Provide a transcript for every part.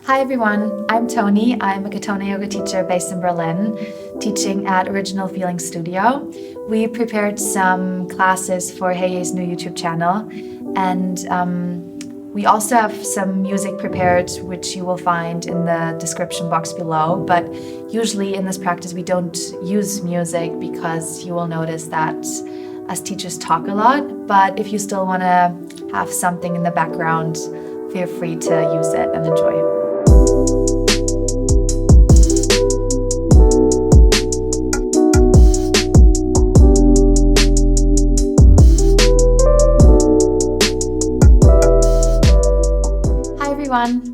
Hi everyone, I'm Toni. I'm a Katonah Yoga teacher based in Berlin, teaching at Original Feeling Studio. We prepared some classes for hejhej's new YouTube channel, and we also have some music prepared, which you will find in the description box below. But usually in this practice we don't use music because you will notice that us teachers talk a lot. But if you still want to have something in the background, feel free to use it and enjoy it.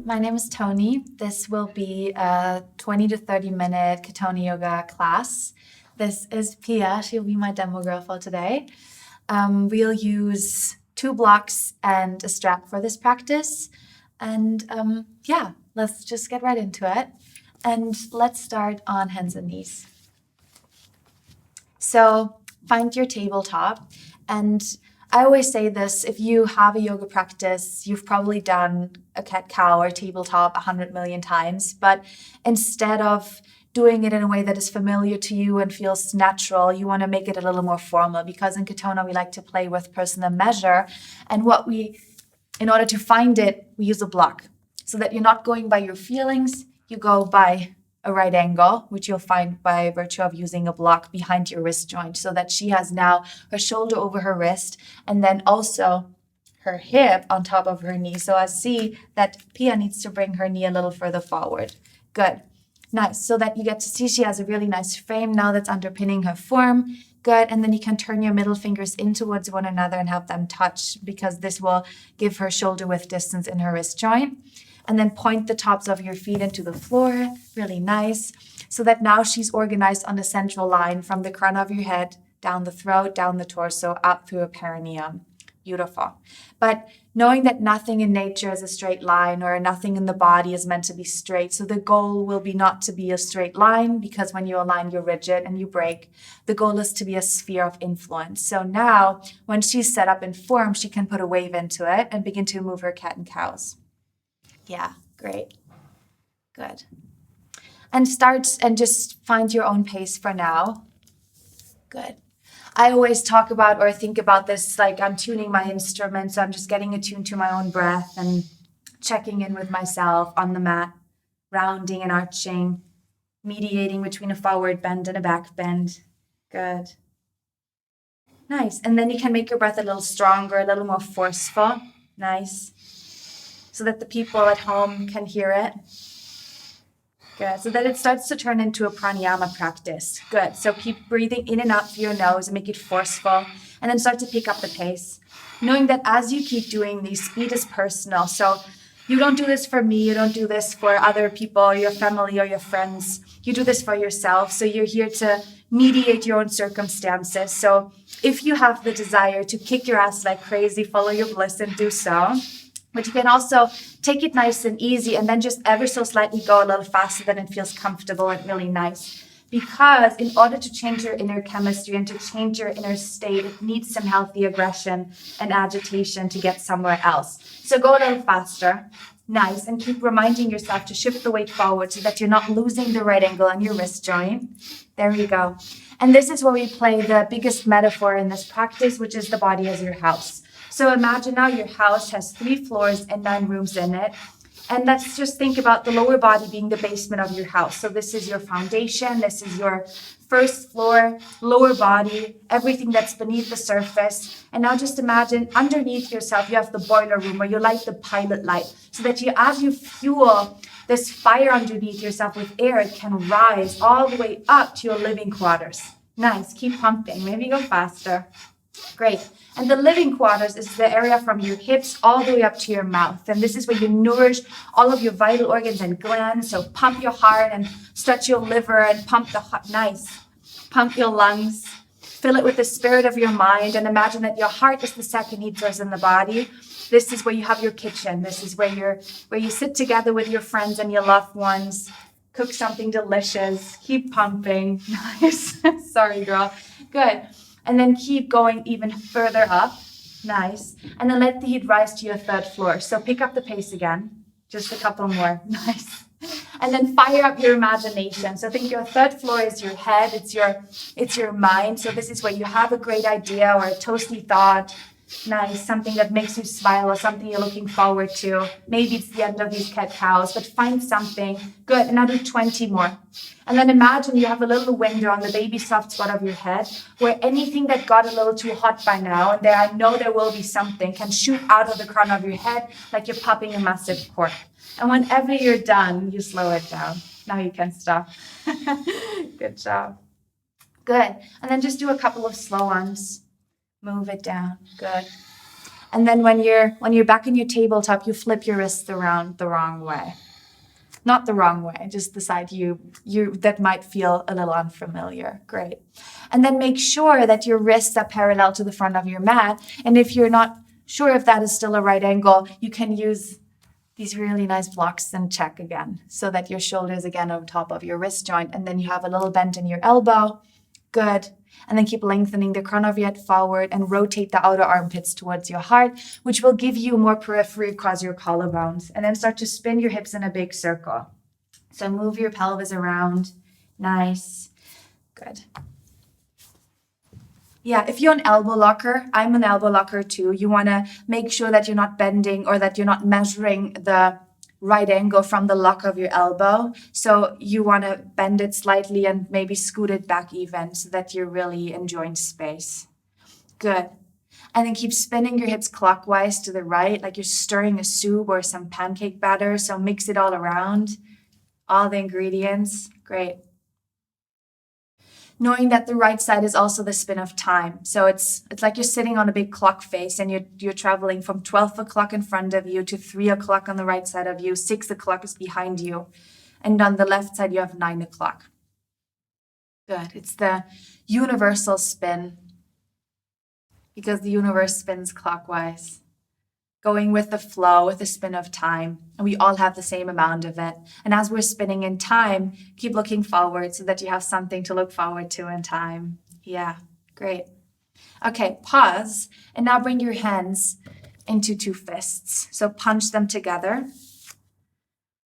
My name is Toni. This will be a 20 to 30 minute Katonah Yoga class. This is Pia. She'll be my demo girl for today. We'll use 2 blocks and a strap for this practice. And let's just get right into it. And let's start on hands and knees. So find your tabletop, and I always say this, if you have a yoga practice, you've probably done a cat-cow or tabletop 100 million times, but instead of doing it in a way that is familiar to you and feels natural, you want to make it a little more formal, because in Katonah we like to play with personal measure, and in order to find it, we use a block, so that you're not going by your feelings, you go by a right angle, which you'll find by virtue of using a block behind your wrist joint, so that she has now her shoulder over her wrist and then also her hip on top of her knee. So I see that Pia needs to bring her knee a little further forward. Good. Nice. So that you get to see she has a really nice frame now that's underpinning her form. Good. And then you can turn your middle fingers in towards one another and have them touch, because this will give her shoulder width distance in her wrist joint. And then point the tops of your feet into the floor, really nice, so that now she's organized on the central line from the crown of your head, down the throat, down the torso, up through a perineum. Beautiful. But knowing that nothing in nature is a straight line, or nothing in the body is meant to be straight. So the goal will be not to be a straight line, because when you align, you're rigid and you break. The goal is to be a sphere of influence. So now when she's set up in form, she can put a wave into it and begin to move her cat and cows. Yeah, great. Good. And start and just find your own pace for now. Good. I always talk about or think about this like I'm tuning my instrument, so I'm just getting attuned to my own breath and checking in with myself on the mat, rounding and arching, mediating between a forward bend and a back bend. Good. Nice. And then you can make your breath a little stronger, a little more forceful. Nice. So that the people at home can hear it. Good. So that it starts to turn into a pranayama practice. Good. So keep breathing in and out through your nose and make it forceful. And then start to pick up the pace. Knowing that as you keep doing these, speed is personal. So you don't do this for me. You don't do this for other people, or your family or your friends. You do this for yourself. So you're here to mediate your own circumstances. So if you have the desire to kick your ass like crazy, follow your bliss and do so. But you can also take it nice and easy, and then just ever so slightly go a little faster than it feels comfortable and really nice. Because in order to change your inner chemistry and to change your inner state, it needs some healthy aggression and agitation to get somewhere else. So go a little faster. Nice. And keep reminding yourself to shift the weight forward so that you're not losing the right angle on your wrist joint. There we go. And this is where we play the biggest metaphor in this practice, which is the body as your house. So imagine now your house has 3 floors and 9 rooms in it. And let's just think about the lower body being the basement of your house. So this is your foundation. This is your first floor, lower body, everything that's beneath the surface. And now just imagine underneath yourself, you have the boiler room where you light the pilot light, so that as you fuel this fire underneath yourself with air, it can rise all the way up to your living quarters. Nice. Keep pumping. Maybe go faster. Great. And the living quarters is the area from your hips all the way up to your mouth. And this is where you nourish all of your vital organs and glands. So pump your heart and stretch your liver and pump the heart. Nice. Pump your lungs. Fill it with the spirit of your mind. And imagine that your heart is the second heat source in the body. This is where you have your kitchen. This is where you sit together with your friends and your loved ones. Cook something delicious. Keep pumping. Nice. Sorry, girl. Good. And then keep going even further up. Nice. And then let the heat rise to your 3rd floor. So pick up the pace again. Just a couple more. Nice. And then fire up your imagination. So think your third floor is your head, it's your mind. So this is where you have a great idea or a toasty thought. Nice, something that makes you smile or something you're looking forward to. Maybe it's the end of these cat-cows, but find something. Good, and now do 20 more. And then imagine you have a little window on the baby soft spot of your head where anything that got a little too hot by now, and I know there will be something, can shoot out of the crown of your head like you're popping a massive cork. And whenever you're done, you slow it down. Now you can stop. Good job. Good. And then just do a couple of slow ones. Move it down. Good. And then when you're back in your tabletop, you flip your wrists around the wrong way. Not the wrong way, just the side you that might feel a little unfamiliar. Great. And then make sure that your wrists are parallel to the front of your mat. And if you're not sure if that is still a right angle, you can use these really nice blocks and check again so that your shoulders again on top of your wrist joint, and then you have a little bend in your elbow. Good. And then keep lengthening the crown of your head forward and rotate the outer armpits towards your heart, which will give you more periphery across your collarbones. And then start to spin your hips in a big circle. So move your pelvis around. Nice. Good. Yeah, if you're an elbow locker, I'm an elbow locker too. You want to make sure that you're not bending or that you're not measuring the right angle from the lock of your elbow. So you want to bend it slightly and maybe scoot it back even so that you're really enjoying space. Good. And then keep spinning your hips clockwise to the right, like you're stirring a soup or some pancake batter. So mix it all around, all the ingredients. Great. Knowing that the right side is also the spin of time. So it's like you're sitting on a big clock face and you're traveling from 12 o'clock in front of you to 3 o'clock on the right side of you, 6 o'clock is behind you. And on the left side, you have 9 o'clock. Good. It's the universal spin because the universe spins clockwise, going with the flow, with the spin of time. And we all have the same amount of it. And as we're spinning in time, keep looking forward so that you have something to look forward to in time. Yeah, great. Okay, pause. And now bring your hands into two fists. So punch them together.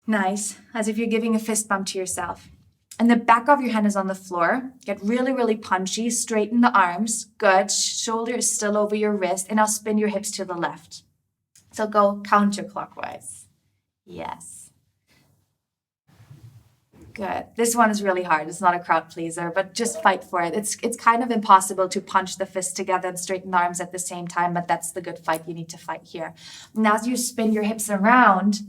Nice, as if you're giving a fist bump to yourself. And the back of your hand is on the floor. Get really, really punchy. Straighten the arms. Good. Shoulder is still over your wrist. And now spin your hips to the left. So go counterclockwise. Yes. Good. This one is really hard. It's not a crowd pleaser, but just fight for it. It's kind of impossible to punch the fists together and straighten the arms at the same time, but that's the good fight you need to fight here. And as you spin your hips around,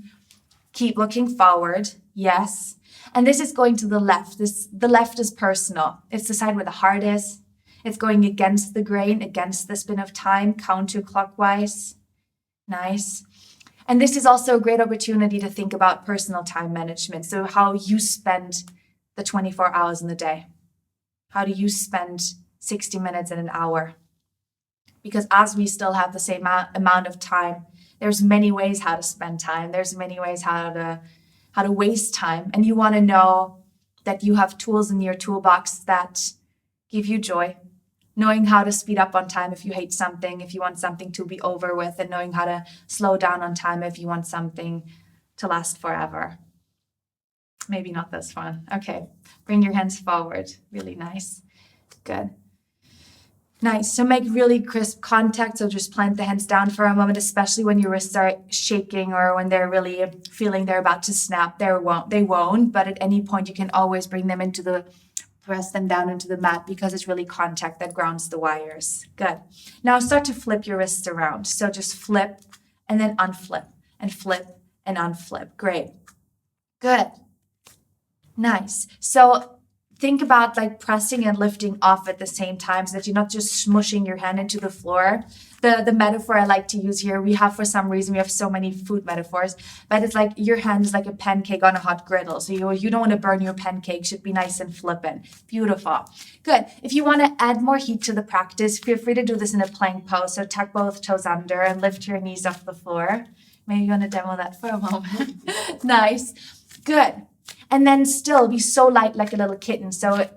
keep looking forward. Yes. And this is going to the left. The left is personal. It's the side where the heart is. It's going against the grain, against the spin of time, counterclockwise. Nice. And this is also a great opportunity to think about personal time management. So how you spend the 24 hours in the day. How do you spend 60 minutes in an hour? Because as we still have the same amount of time, there's many ways how to spend time. There's many ways how to waste time. And you want to know that you have tools in your toolbox that give you joy. Knowing how to speed up on time if you hate something, if you want something to be over with, and knowing how to slow down on time if you want something to last forever. Maybe not this one. Okay, bring your hands forward. Really nice. Good. Nice. So make really crisp contact. So just plant the hands down for a moment, especially when your wrists are shaking or when they're really feeling they're about to snap. They won't, but at any point you can always bring them press them down into the mat because it's really contact that grounds the wires. Good. Now start to flip your wrists around. So just flip and then unflip and flip and unflip. Great. Good. Nice. So think about like pressing and lifting off at the same time so that you're not just smushing your hand into the floor. The metaphor I like to use here, we have so many food metaphors, but it's like your hand is like a pancake on a hot griddle. So you don't want to burn your pancake, should be nice and flippant. Beautiful. Good. If you want to add more heat to the practice, feel free to do this in a plank pose. So tuck both toes under and lift your knees off the floor. Maybe you want to demo that for a moment. Nice. Good. And then still be so light like a little kitten. So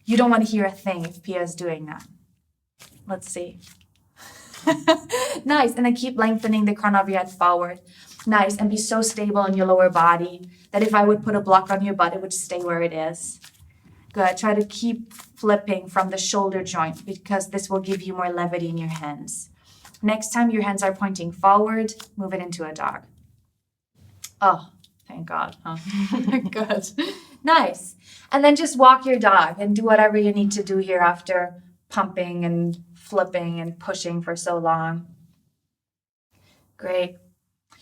you don't want to hear a thing if Pia is doing that. Let's see. Nice. And then keep lengthening the crown of your head forward. Nice. And be so stable in your lower body that if I would put a block on your butt, it would stay where it is. Good. Try to keep flipping from the shoulder joint because this will give you more levity in your hands. Next time your hands are pointing forward, move it into a dog. Oh, thank God. Huh? Good. Nice. And then just walk your dog and do whatever you need to do here after pumping and flipping and pushing for so long. Great.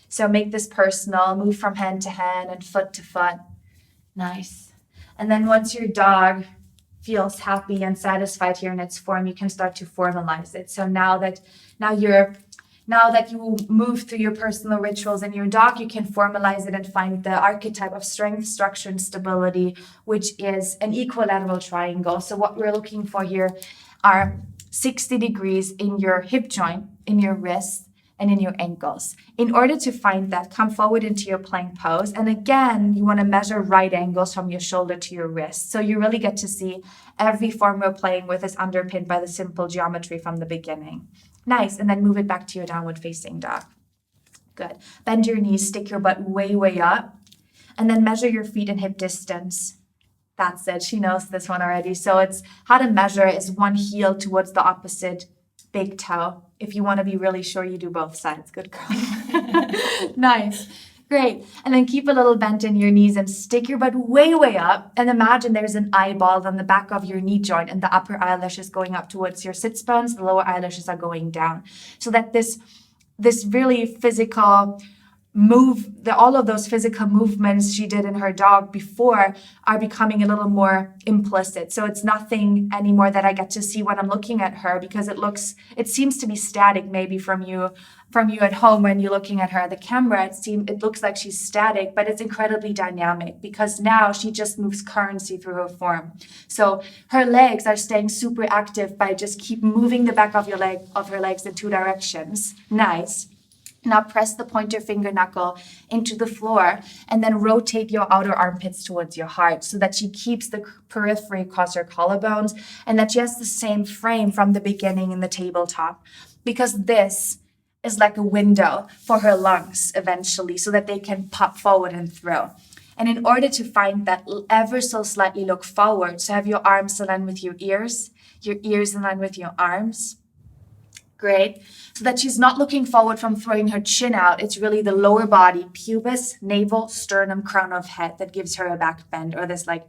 So make this personal. Move from hand to hand and foot to foot. Nice. And then once your dog feels happy and satisfied here in its form, you can start to formalize it. So now that you move through your personal rituals in your dog, you can formalize it and find the archetype of strength, structure, and stability, which is an equilateral triangle. So what we're looking for here are 60 degrees in your hip joint, in your wrist, and in your ankles. In order to find that, come forward into your plank pose. And again, you want to measure right angles from your shoulder to your wrist. So you really get to see every form we're playing with is underpinned by the simple geometry from the beginning. Nice. And then move it back to your downward facing dog. Good. Bend your knees, stick your butt way, way up. And then measure your feet in hip distance. That's it. She knows this one already. So it's how to measure is one heel towards the opposite big toe. If you want to be really sure, you do both sides. Good girl. Nice. Great. And then keep a little bent in your knees and stick your butt way, way up. And imagine there's an eyeball on the back of your knee joint and the upper eyelash is going up towards your sits bones. The lower eyelashes are going down. So that this really physical all of those physical movements she did in her dog before are becoming a little more implicit. So it's nothing anymore that I get to see when I'm looking at her because it seems to be static maybe from you at home when you're looking at her at the camera. It looks like she's static, but it's incredibly dynamic because now she just moves currency through her form. So her legs are staying super active by just keep moving the back of her legs in two directions. Nice. Now press the pointer finger knuckle into the floor and then rotate your outer armpits towards your heart so that she keeps the periphery across her collarbones and that she has the same frame from the beginning in the tabletop. Because this is like a window for her lungs eventually so that they can pop forward and through. And in order to find that, ever so slightly look forward. So have your arms aligned with your ears in line with your arms. Great. So that she's not looking forward from throwing her chin out. It's really the lower body, pubis, navel, sternum, crown of head that gives her a back bend or this like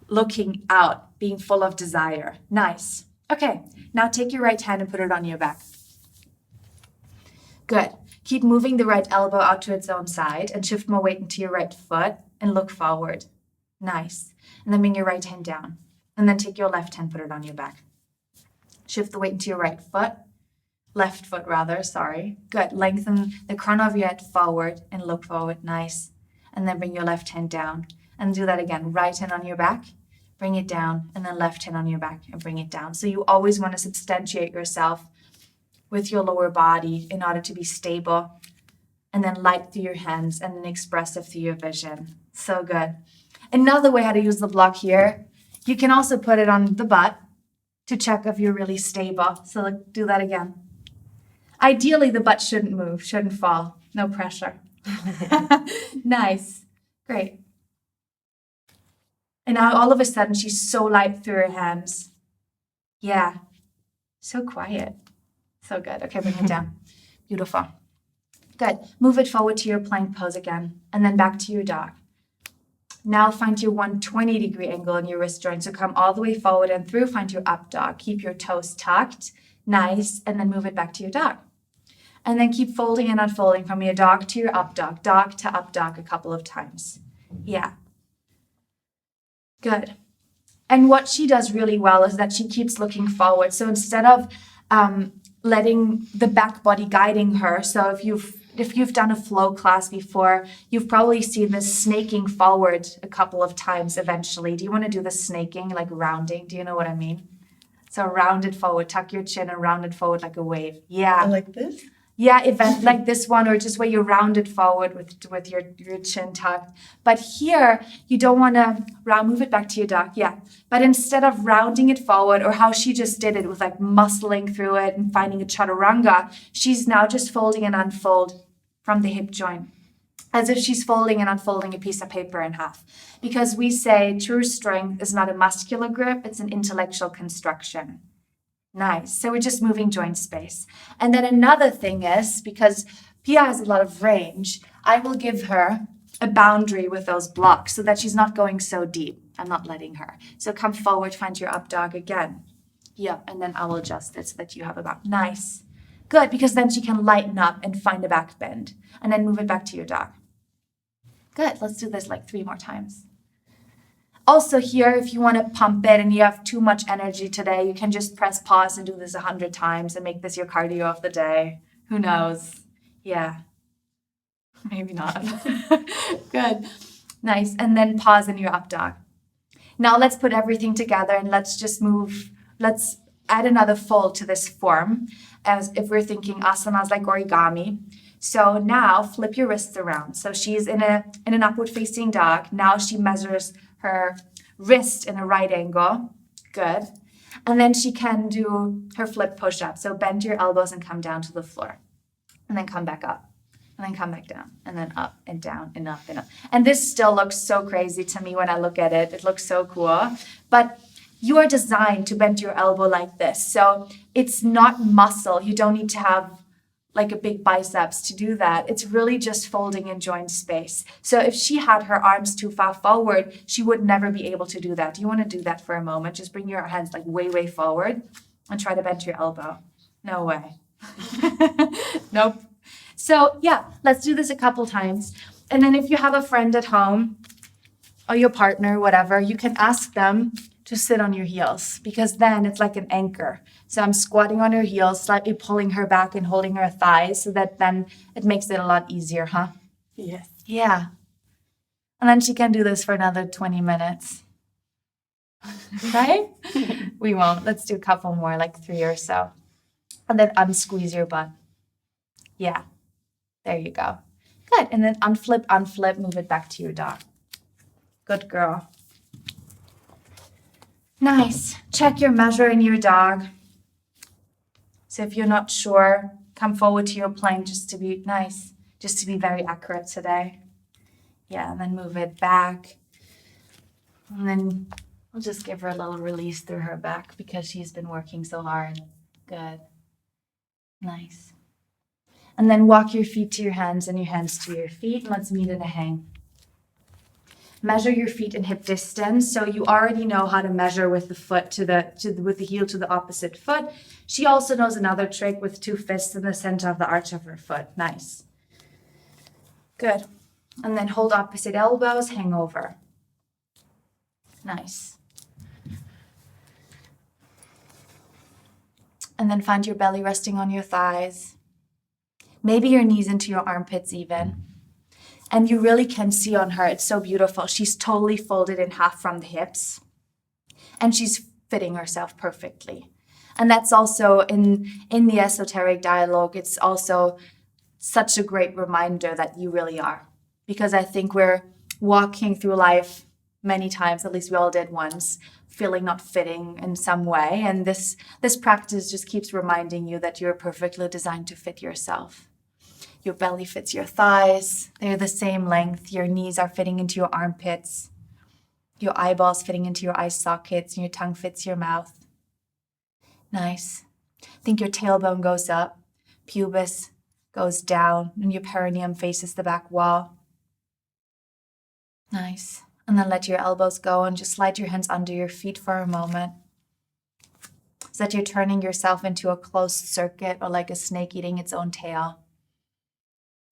looking out, being full of desire. Nice. Okay. Now take your right hand and put it on your back. Good. Keep moving the right elbow out to its own side and shift more weight into your right foot and look forward. Nice. And then bring your right hand down. And then take your left hand, put it on your back. Shift the weight into your left foot rather, sorry. Good. Lengthen the crown of your head forward and look forward. Nice. And then bring your left hand down. And do that again. Right hand on your back, bring it down, and then left hand on your back and bring it down. So you always want to substantiate yourself with your lower body in order to be stable. And then light through your hands and then expressive through your vision. So good. Another way how to use the block here, you can also put it on the butt to check if you're really stable. So do that again. Ideally, the butt shouldn't move, shouldn't fall. No pressure. Nice. Great. And now all of a sudden, she's so light through her hands. Yeah. So quiet. So good. Okay, bring it down. Beautiful. Good. Move it forward to your plank pose again, and then back to your dog. Now find your 120-degree angle in your wrist joint. So come all the way forward and through. Find your up dog. Keep your toes tucked. Nice. And then move it back to your dog. And then keep folding and unfolding from your dog to your up dog to up dog a couple of times. Yeah. Good. And what she does really well is that she keeps looking forward. So instead of letting the back body guiding her, so if you've done a flow class before, you've probably seen this snaking forward a couple of times eventually. Do you want to do the snaking, like rounding? Do you know what I mean? So round it forward, tuck your chin and round it forward like a wave. Yeah. Like this? Yeah, event like this one, or just where you round it forward with your chin tucked. But here, you don't want to move it back to your dog. Yeah. But instead of rounding it forward, or how she just did it with like muscling through it and finding a chaturanga, she's now just folding and unfold from the hip joint, as if she's folding and unfolding a piece of paper in half. Because we say true strength is not a muscular grip, it's an intellectual construction. Nice. So we're just moving joint space. And then another thing is, because Pia has a lot of range, I will give her a boundary with those blocks so that she's not going so deep. I'm not letting her. So come forward, find your up dog again. Yeah, and then I will adjust it so that you have a back. Nice. Good, because then she can lighten up and find a back bend. And then move it back to your dog. Good, let's do this like 3 more times. Also here, if you want to pump it and you have too much energy today, you can just press pause and do this 100 times and make this your cardio of the day. Who knows? Yeah. Maybe not. Good. Nice. And then pause in your up dog. Now let's put everything together and let's just move. Let's add another fold to this form, as if we're thinking asanas like origami. So now flip your wrists around. So she's in an upward facing dog. Now she measures her wrist in a right angle. Good. And then she can do her flip push-up. So bend your elbows and come down to the floor. And then come back up. And then come back down. And then up and down and up and up. And this still looks so crazy to me when I look at it. It looks so cool. But you are designed to bend your elbow like this. So it's not muscle. You don't need to have like a big biceps to do that. It's really just folding in joint space. So if she had her arms too far forward, she would never be able to do that. Do you want to do that for a moment? Just bring your hands like way, way forward and try to bend your elbow. No way. Nope. So yeah, let's do this a couple times. And then if you have a friend at home or your partner, whatever, you can ask them to sit on your heels, because then it's like an anchor. So I'm squatting on her heels, slightly pulling her back and holding her thighs so that then it makes it a lot easier, huh? Yes. Yeah. And then she can do this for another 20 minutes. Right? We won't. Let's do a couple more, like 3 or so. And then unsqueeze your butt. Yeah. There you go. Good. And then unflip, move it back to your dog. Good girl. Nice. Check your measure in your dog. So if you're not sure, come forward to your plank just to be nice, just to be very accurate today. Yeah, and then move it back. And then we'll just give her a little release through her back because she's been working so hard. Good. Nice. And then walk your feet to your hands and your hands to your feet. Let's meet in a hang. Measure your feet in hip distance. So you already know how to measure with the foot with the heel to the opposite foot. She also knows another trick with 2 fists in the center of the arch of her foot. Nice. Good. And then hold opposite elbows, hang over. Nice. And then find your belly resting on your thighs. Maybe your knees into your armpits even. And you really can see on her, it's so beautiful. She's totally folded in half from the hips. And she's fitting herself perfectly. And that's also in the esoteric dialogue, it's also such a great reminder that you really are. Because I think we're walking through life many times, at least we all did once, feeling not fitting in some way. And this practice just keeps reminding you that you're perfectly designed to fit yourself. Your belly fits your thighs. They're the same length. Your knees are fitting into your armpits. Your eyeballs fitting into your eye sockets, and your tongue fits your mouth. Nice. Think your tailbone goes up, pubis goes down, and your perineum faces the back wall. Nice. And then let your elbows go and just slide your hands under your feet for a moment. So that you're turning yourself into a closed circuit or like a snake eating its own tail.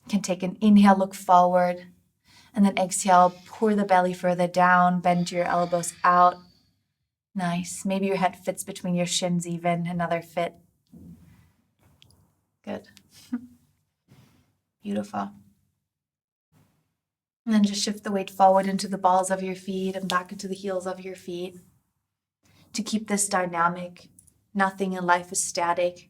You can take an inhale, look forward, and then exhale, pour the belly further down, bend your elbows out. Nice. Maybe your head fits between your shins even, another fit. Good. Beautiful. And then just shift the weight forward into the balls of your feet and back into the heels of your feet. To keep this dynamic, nothing in life is static.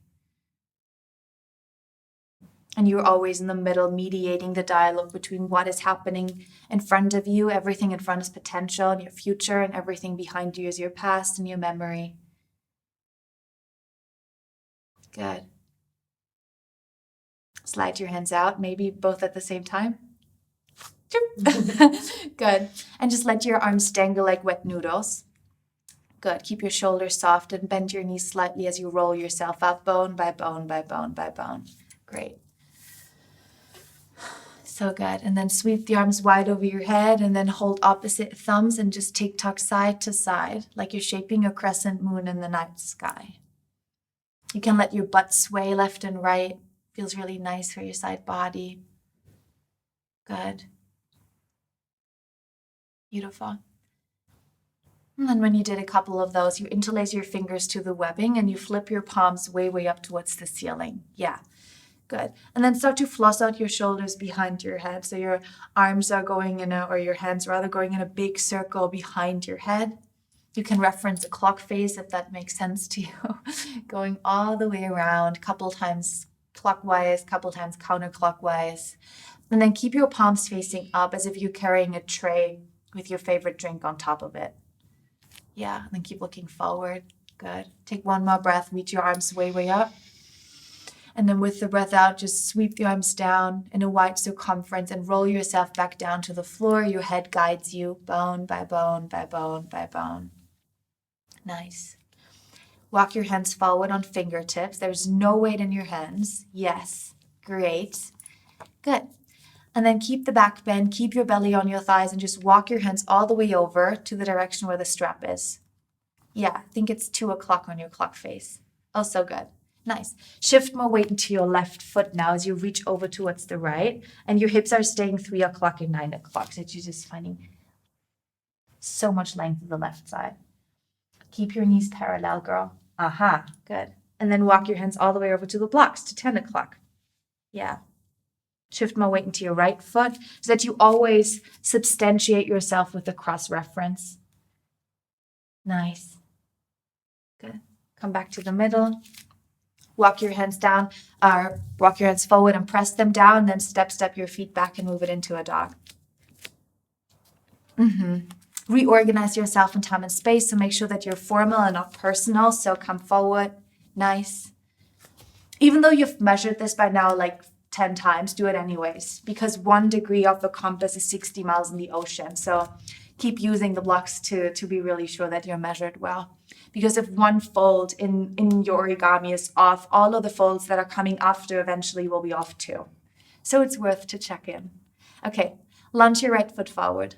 And you're always in the middle, mediating the dialogue between what is happening in front of you. Everything in front is potential and your future, and everything behind you is your past and your memory. Good. Slide your hands out, maybe both at the same time. Good. And just let your arms dangle like wet noodles. Good. Keep your shoulders soft and bend your knees slightly as you roll yourself up, bone by bone by bone by bone. Great. So good. And then sweep the arms wide over your head and then hold opposite thumbs and just tick-tock side to side like you're shaping a crescent moon in the night sky. You can let your butt sway left and right. Feels really nice for your side body. Good. Beautiful. And then when you did a couple of those, you interlace your fingers to the webbing and you flip your palms way, way up towards the ceiling. Yeah, good. And then start to floss out your shoulders behind your head. So your arms are going or your hands rather, going in a big circle behind your head. You can reference a clock face if that makes sense to you. Going all the way around, couple times clockwise, couple times counterclockwise. And then keep your palms facing up as if you're carrying a tray with your favorite drink on top of it. Yeah, and then keep looking forward. Good. Take one more breath, reach your arms way, way up. And then with the breath out, just sweep the arms down in a wide circumference and roll yourself back down to the floor. Your head guides you bone by bone by bone by bone. Nice. Walk your hands forward on fingertips. There's no weight in your hands. Yes. Great. Good. And then keep the back bend, keep your belly on your thighs, and just walk your hands all the way over to the direction where the strap is. Yeah, I think it's 2 o'clock on your clock face. Oh, so good. Nice. Shift more weight into your left foot now as you reach over towards the right, and your hips are staying 3 o'clock and 9 o'clock, so you're just finding so much length to the left side. Keep your knees parallel, girl. Aha, good. And then walk your hands all the way over to the blocks to 10 o'clock. Yeah. Shift more weight into your right foot so that you always substantiate yourself with a cross reference. Nice. Good. Come back to the middle. Walk your hands down, walk your hands forward and press them down, then step your feet back and move it into a dog. Reorganize yourself in time and space, so make sure that you're formal and not personal. So come forward. Nice. Even though you've measured this by now like 10 times, do it anyways, because 1 degree of the compass is 60 miles in the ocean. So keep using the blocks to be really sure that you're measured well. Because if one fold in your origami is off, all of the folds that are coming after eventually will be off too. So it's worth to check in. Okay, lunge your right foot forward.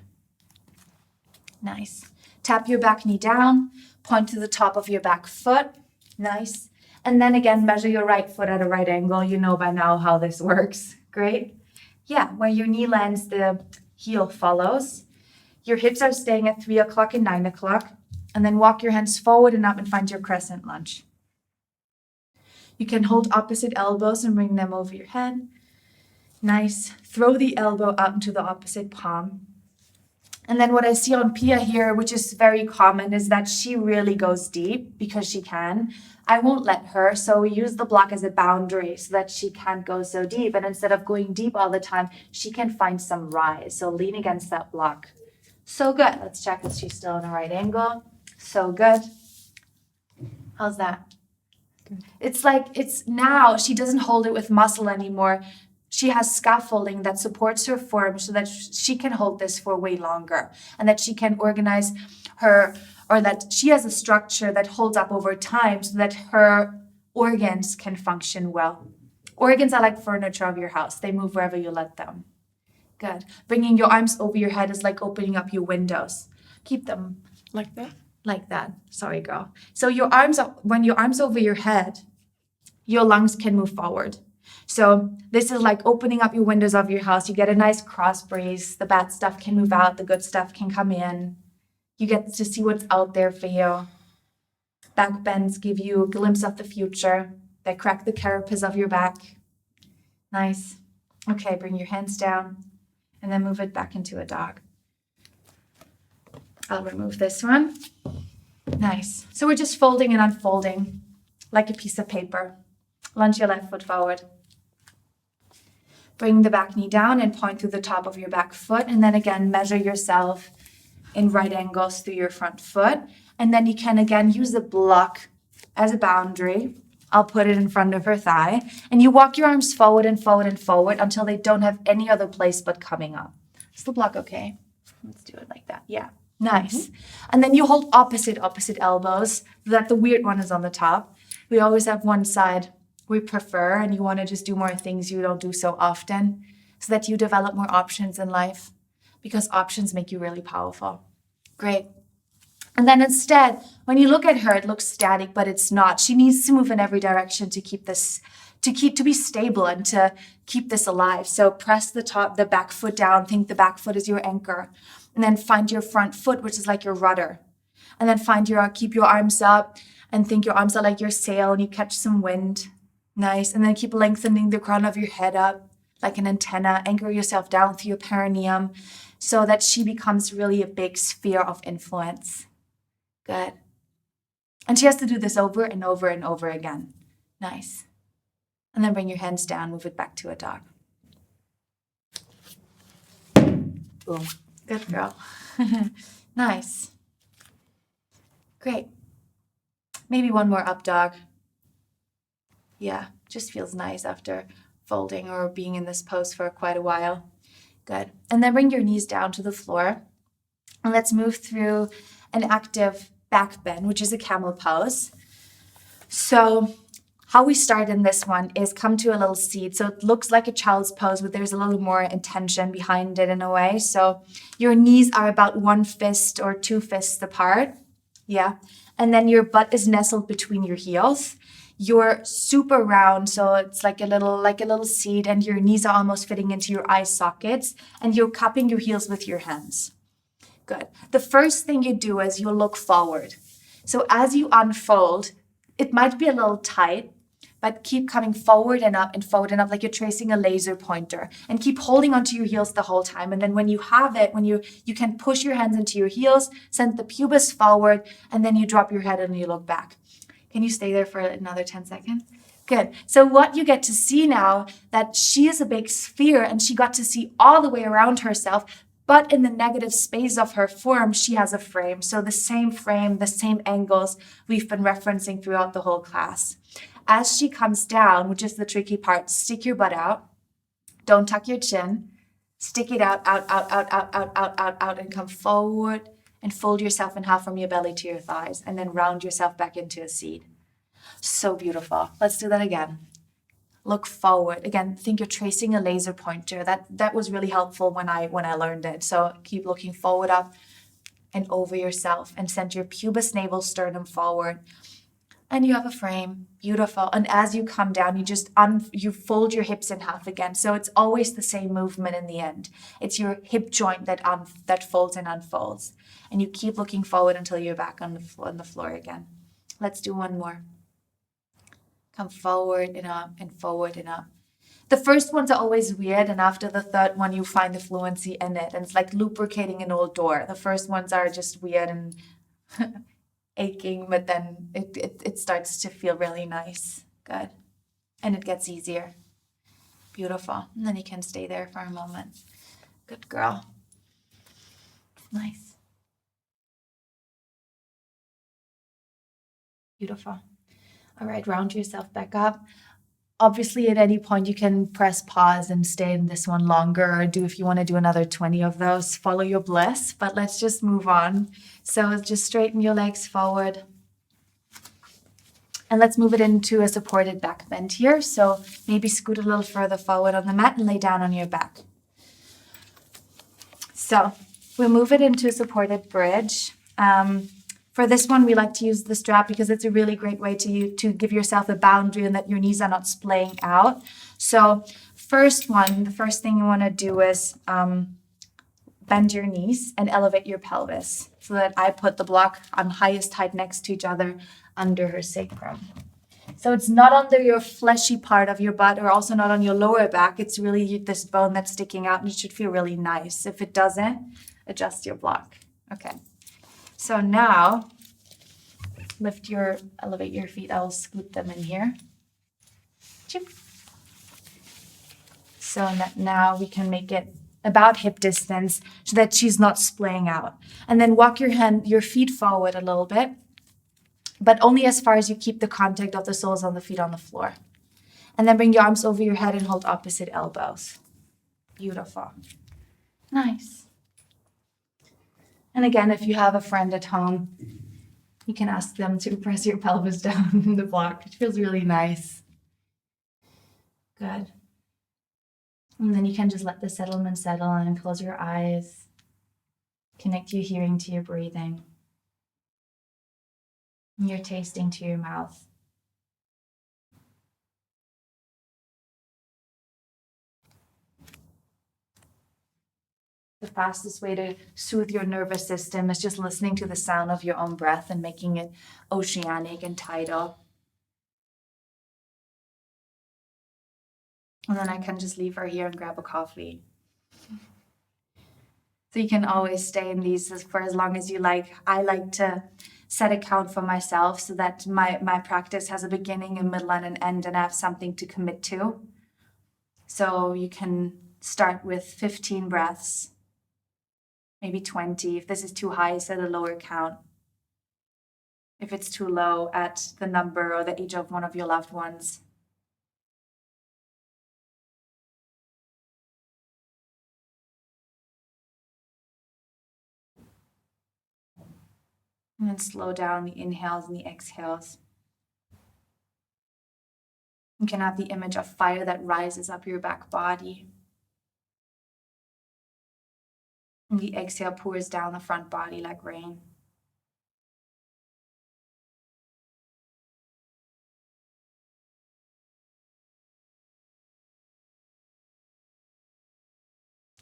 Nice. Tap your back knee down, point to the top of your back foot. Nice. And then again, measure your right foot at a right angle. You know by now how this works. Great. Yeah, where your knee lands, the heel follows. Your hips are staying at 3 o'clock and 9 o'clock. And then walk your hands forward and up and find your crescent lunge. You can hold opposite elbows and bring them over your head. Nice. Throw the elbow out into the opposite palm. And then what I see on Pia here, which is very common, is that she really goes deep because she can. I won't let her, so we use the block as a boundary so that she can't go so deep. And instead of going deep all the time, she can find some rise. So lean against that block. So good. Let's check if she's still in a right angle. So good. How's that? Good. It's like now she doesn't hold it with muscle anymore. She has scaffolding that supports her form so that she can hold this for way longer, and that she can organize her, or that she has a structure that holds up over time so that her organs can function well. Organs are like furniture of your house. They move wherever you let them. Good. Bringing your arms over your head is like opening up your windows. Keep them like that. Like that. Sorry, girl. So when your arms over your head, your lungs can move forward. So this is like opening up your windows of your house. You get a nice cross breeze. The bad stuff can move out. The good stuff can come in. You get to see what's out there for you. Back bends give you a glimpse of the future. They crack the carapace of your back. Nice. Okay, bring your hands down and then move it back into a dog. I'll remove this one. Nice. So we're just folding and unfolding like a piece of paper. Lunge your left foot forward. Bring the back knee down and point to the top of your back foot. And then again, measure yourself in right angles through your front foot. And then you can again use the block as a boundary. I'll put it in front of her thigh. And you walk your arms forward and forward and forward until they don't have any other place but coming up. Is the block okay? Let's do it like that. Yeah. Nice. And then you hold opposite elbows so that the weird one is on the top. We always have one side we prefer, and you want to just do more things you don't do so often so that you develop more options in life, because options make you really powerful. Great. And then instead, when you look at her, it looks static, but it's not. She needs to move in every direction to be stable and to keep this alive. So press the back foot down. Think the back foot is your anchor. And then find your front foot, which is like your rudder. And then keep your arms up and think your arms are like your sail and you catch some wind. Nice. And then keep lengthening the crown of your head up like an antenna. Anchor yourself down through your perineum so that she becomes really a big sphere of influence. Good. And she has to do this over and over and over again. Nice. And then bring your hands down, move it back to a dog. Boom. Good girl. Nice. Great. Maybe one more up dog. Yeah, just feels nice after folding or being in this pose for quite a while. Good. And then bring your knees down to the floor. And let's move through an active back bend, which is a camel pose. So how we start in this one is come to a little seat. So it looks like a child's pose, but there's a little more intention behind it in a way. So your knees are about 1 fist or 2 fists apart. Yeah. And then your butt is nestled between your heels. You're super round, so it's like a little seat, and your knees are almost fitting into your eye sockets, and you're cupping your heels with your hands. Good. The first thing you do is you look forward. So as you unfold, it might be a little tight, but keep coming forward and up like you're tracing a laser pointer, and keep holding onto your heels the whole time. And then when you have it, when you can push your hands into your heels, send the pubis forward, and then you drop your head and you look back. Can you stay there for another 10 seconds? Good. So what you get to see now, that she is a big sphere and she got to see all the way around herself, but in the negative space of her form, she has a frame. So the same angles we've been referencing throughout the whole class. As she comes down, which is the tricky part, stick your butt out. Don't tuck your chin. Stick it out, and come forward and fold yourself in half from your belly to your thighs, and then round yourself back into a seat. So beautiful. Let's do that again. Look forward. Again, think you're tracing a laser pointer. That was really helpful when I learned it. So keep looking forward, up and over yourself, and send your pubis, navel, sternum forward. And you have a frame. Beautiful. And as you come down, you fold your hips in half again. So it's always the same movement in the end. It's your hip joint that folds and unfolds. And you keep looking forward until you're back on the floor again. Let's do one more. Come forward and up and forward and up. The first ones are always weird, and after the third one, you find the fluency in it. And it's like lubricating an old door. The first ones are just weird and aching, but then it starts to feel really nice. Good. And it gets easier. Beautiful. And then you can stay there for a moment. Good girl. Nice. Beautiful. All right, round yourself back up. Obviously, at any point, you can press pause and stay in this one longer, or if you want to do another 20 of those, follow your bliss. But let's just move on. So just straighten your legs forward. And let's move it into a supported back bend here. So maybe scoot a little further forward on the mat and lay down on your back. So we'll move it into a supported bridge. For this one, we like to use the strap because it's a really great way to give yourself a boundary and that your knees are not splaying out. So the first thing you want to do is bend your knees and elevate your pelvis so that I put the block on highest height next to each other under her sacrum. So it's not under your fleshy part of your butt or also not on your lower back. It's really this bone that's sticking out, and it should feel really nice. If it doesn't, adjust your block. Okay. So now, elevate your feet. I'll scoot them in here. So now we can make it about hip distance so that she's not splaying out. And then walk your feet forward a little bit. but only as far as you keep the contact of the soles of the feet on the floor. And then bring your arms over your head and hold opposite elbows. Beautiful. Nice. And again, if you have a friend at home, you can ask them to press your pelvis down in the block. It feels really nice. Good. And then you can just let the settlement settle and close your eyes. Connect your hearing to your breathing. And your tasting to your mouth. The fastest way to soothe your nervous system is just listening to the sound of your own breath and making it oceanic and tidal. And then I can just leave her here and grab a coffee. So you can always stay in these for as long as you like. I like to set a count for myself so that my practice has a beginning, a middle, and an end, and I have something to commit to. So you can start with 15 breaths. Maybe 20. If this is too high, set a lower count. If it's too low, add the number or the age of one of your loved ones. And then slow down the inhales and the exhales. You can have the image of fire that rises up your back body. And the exhale pours down the front body like rain.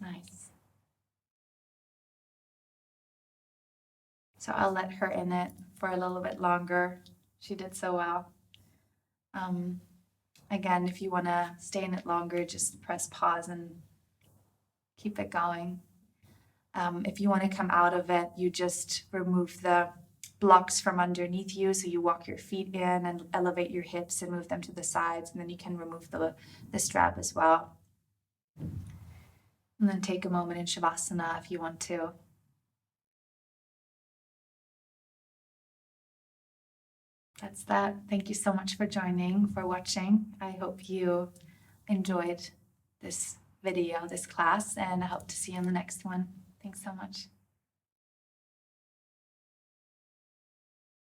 Nice. So I'll let her in it for a little bit longer. She did so well. Again, if you want to stay in it longer, just press pause and keep it going. If you want to come out of it, you just remove the blocks from underneath you. So you walk your feet in and elevate your hips and move them to the sides. And then you can remove the strap as well. And then take a moment in Shavasana if you want to. That's that. Thank you so much for joining, for watching. I hope you enjoyed this video, this class, and I hope to see you in the next one. Thanks so much.